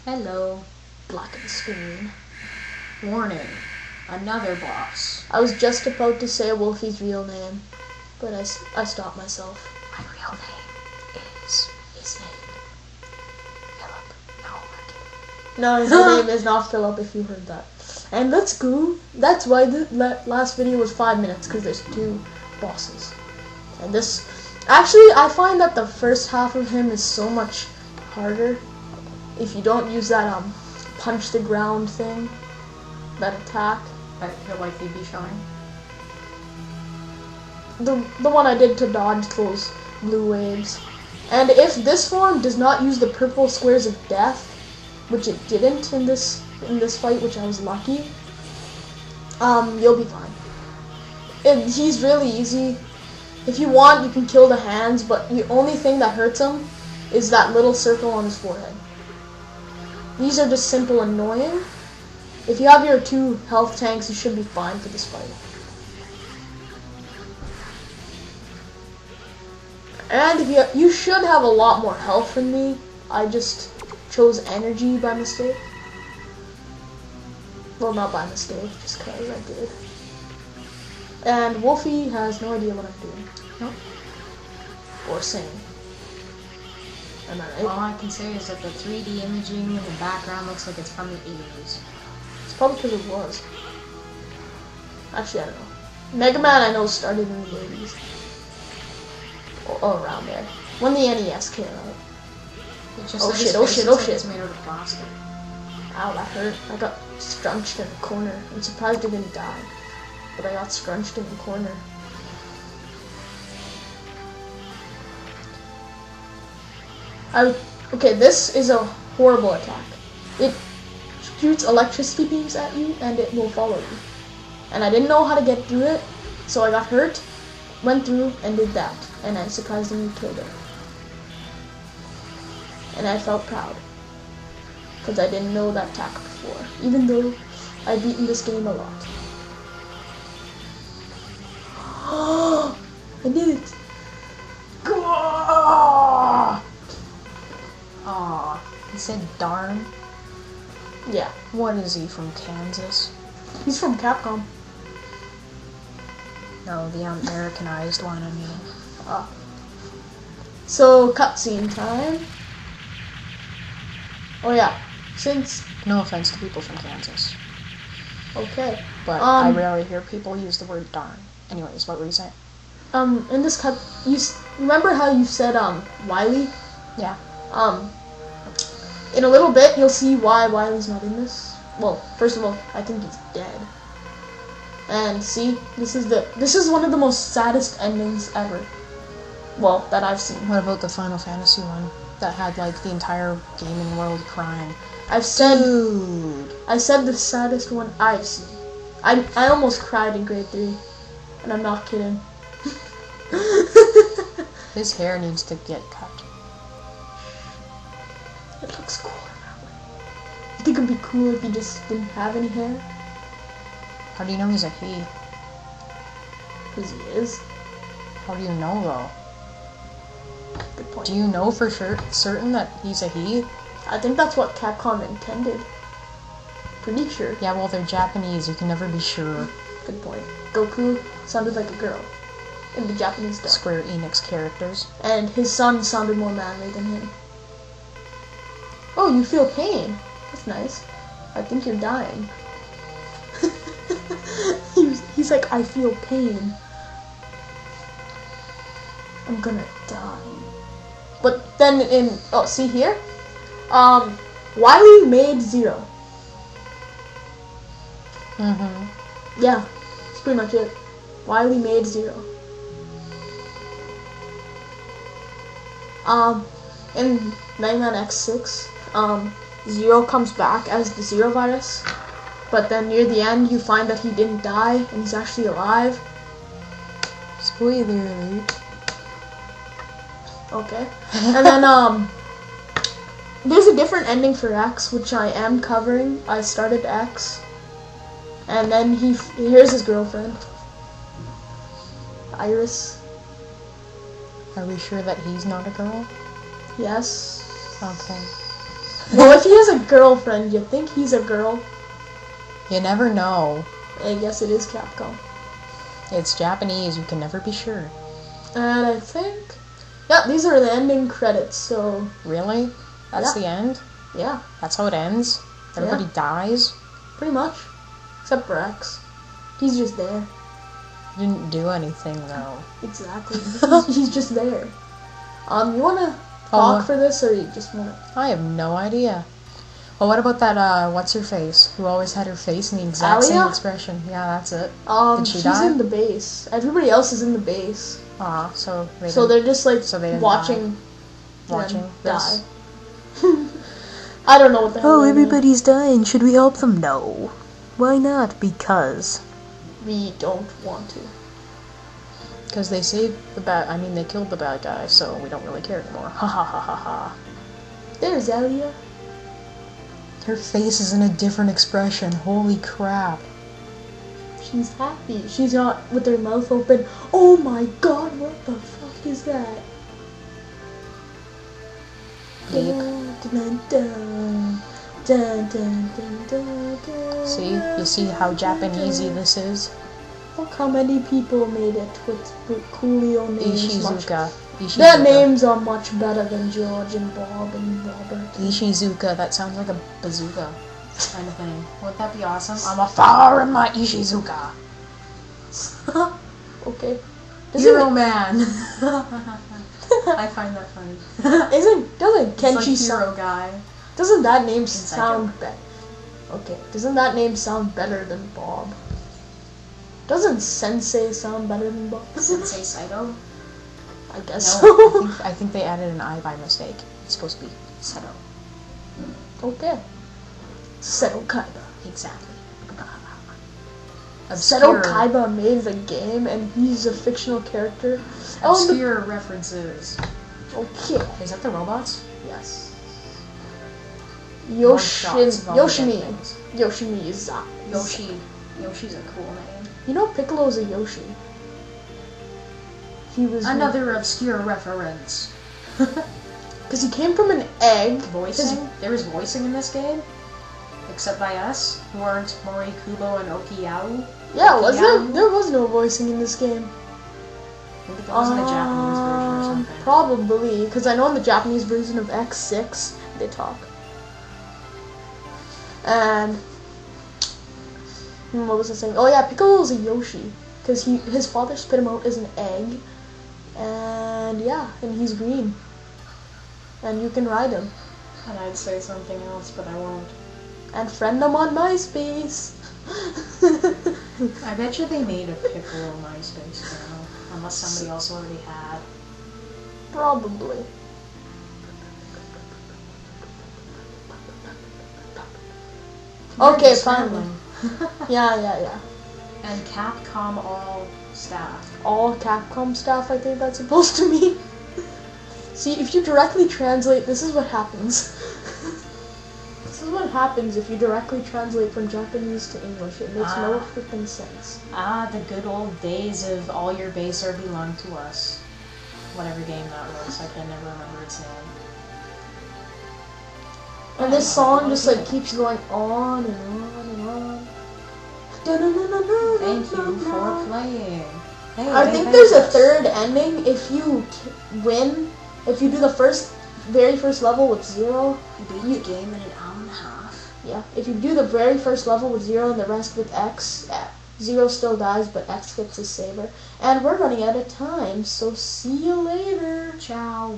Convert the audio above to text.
Hello. Blacken screen. Warning. Another boss. I was just about to say Wolfie's real name, but I stopped myself. My real name is his name. Philip. No, No, his name is not Philip, if you heard that. And let's go. That's why the last video was 5 minutes, because there's 2 bosses. And this... Actually, I find that the first half of him is so much harder if you don't use that punch the ground thing, that attack. That you'll likely be showing. The one I did to dodge those blue waves. And if this form does not use the purple squares of death, which it didn't in this fight, which I was lucky, you'll be fine. He's really easy. If you want, you can kill the hands, but the only thing that hurts him is that little circle on his forehead. These are just simple annoying. If you have your 2 health tanks, you should be fine for this fight. And if you should have a lot more health than me. I just chose energy by mistake. Well, not by mistake, just because I did. And Wolfie has no idea what I'm doing. Nope. Or saying. Am I right? All I can say is that the 3D imaging in the background looks like it's from the 80s. It's probably because it was. Actually, I don't know. Mega Man, I know, started in the 80s. Or around there. When the NES came out. It's just Oh that shit, his oh face shit, looks oh like shit. It's made out of plastic. Ow, that hurt. I got scrunched in a corner. I'm surprised I didn't die. But I got scrunched in the corner. Okay, this is a horrible attack. It shoots electricity beams at you and it will follow you. And I didn't know how to get through it, so I got hurt, went through, and did that. And I surprisingly killed it. And I felt proud. Because I didn't know that attack before, even though I've beaten this game a lot. I did it! Aw, he said darn. Yeah, What is he, from Kansas? he's from Capcom. No, the Americanized one, I mean. So, cutscene time. Oh yeah, since... No offense to people from Kansas, Okay. but I rarely hear people use the word darn. Anyways, what were you saying? In this cut, remember how you said, Wily? Yeah. In a little bit, you'll see why Wily's not in this. Well, first of all, I think he's dead. And see, this is one of the most saddest endings ever. Well, that I've seen. What about the Final Fantasy one that had like the entire gaming world crying? I said Dude. the saddest one I've seen. I almost cried in grade 3, and I'm not kidding. His hair needs to get cut. It looks cooler that way. You think it'd be cool if he just didn't have any hair? How do you know he's a he? Because he is. How do you know though? Good point. Do you know for sure certain that he's a he? I think that's what Capcom intended. Pretty sure. Yeah, well they're Japanese, you can never be sure. Good point. Goku sounded like a girl in the Japanese dub. Square Enix characters. And his son sounded more manly than him. Oh, you feel pain. That's nice. I think you're dying. He's like, I feel pain. I'm gonna die. But then see here? Wily made Zero. Mm-hmm. Yeah, that's pretty much it. Wily made Zero. In Mega Man X6, Zero comes back as the Zero virus, but then near the end you find that he didn't die and he's actually alive. Spoiler alert. Okay. And then there's a different ending for X, which I am covering. I started X, and then here's his girlfriend, Iris. Are we sure that he's not a girl? Yes. Okay. Well, if he has a girlfriend, you think he's a girl? You never know. I guess it is Capcom. It's Japanese, you can never be sure. And I think, yeah, these are the ending credits, so, Really? That's Yeah. the end? yeah, That's how it ends? Everybody dies? pretty much. Except for X. He's just there. Didn't do anything though. Exactly. He's just there. You wanna Oh, talk what? for this, or you just wanna... I have no idea. Well, what about that, what's her face? Who always had her face in the exact same Alia? expression. Yeah, that's it. Did she She's die? in the base. Everybody else is in the base. So they So didn't- they're just like so they didn't watching watching them this. die. I don't know what the hell Oh, they mean. everybody's dying. Should we help them? No. Why not? Because. We don't want to. Because they saved the bad. I mean, they killed the bad guy, so we don't really care anymore. Ha ha ha ha ha. There's Alia. Her face is in a different expression. Holy crap. She's happy. She's not with her mouth open. Oh my god, what the fuck is that? Bleak. Dun, dun, dun, dun, dun, dun, dun, dun. See? You see how Japanesey this is? Look how many people made it with Coolio names. Ishizuka. Their names are much better than George and Bob and Robert. Ishizuka. That sounds like a bazooka kind of thing. Wouldn't that be awesome? I'm a fire in my Ishizuka. Okay. Hero man. I find that funny. Doesn't It's like Kenshi sound, hero guy. doesn't that name Inside sound better? Okay, doesn't that name sound better than Bob? Doesn't Sensei sound better than Bob? Sensei Saito? I guess No, I think they added an I by mistake. It's supposed to be Sato. Okay. Seto Kaiba. Exactly. Seto Kaiba made the game and he's a fictional character. Oh, Obscure references. okay. Is that the robots? Yes. More shots of all the Yoshimi. dead things. Yoshimi is that. Yoshi's a cool name. You know Piccolo's a Yoshi. He was Another obscure reference. because he came from an egg. Voicing? There was voicing in this game? Except by us, who aren't Mori Kubo and Okiyao? Yeah, Okiyao? there was no voicing in this game. Maybe there wasn't a Japanese version or something. Probably, because I know in the Japanese version of X6 they talk. And what was I saying? Oh yeah, Piccolo's a Yoshi, because his father spit him out as an egg, and yeah, and he's green, and you can ride him And I'd say something else, but I won't. and friend him on MySpace. I bet you they made a Piccolo MySpace channel, unless somebody else already had. Probably. Okay, finally. Yeah. And Capcom all staff. All Capcom staff, I think that's supposed to mean. See, if you directly translate, this is what happens. This is what happens if you directly translate from Japanese to English. It makes no freaking sense. Ah, the good old days of all your base are belong to us. Whatever game that was, I can never remember its name. And this song just like keeps going on and on and on. Thank you for playing. Hey, I they think thanked there's a us. third ending if you win. If you do the very first level with 0. You beat the game in an hour and a half. Yeah, if you do the very first level with 0 and the rest with X, 0 still dies, but X gets his saber. And we're running out of time, so see you later. Ciao.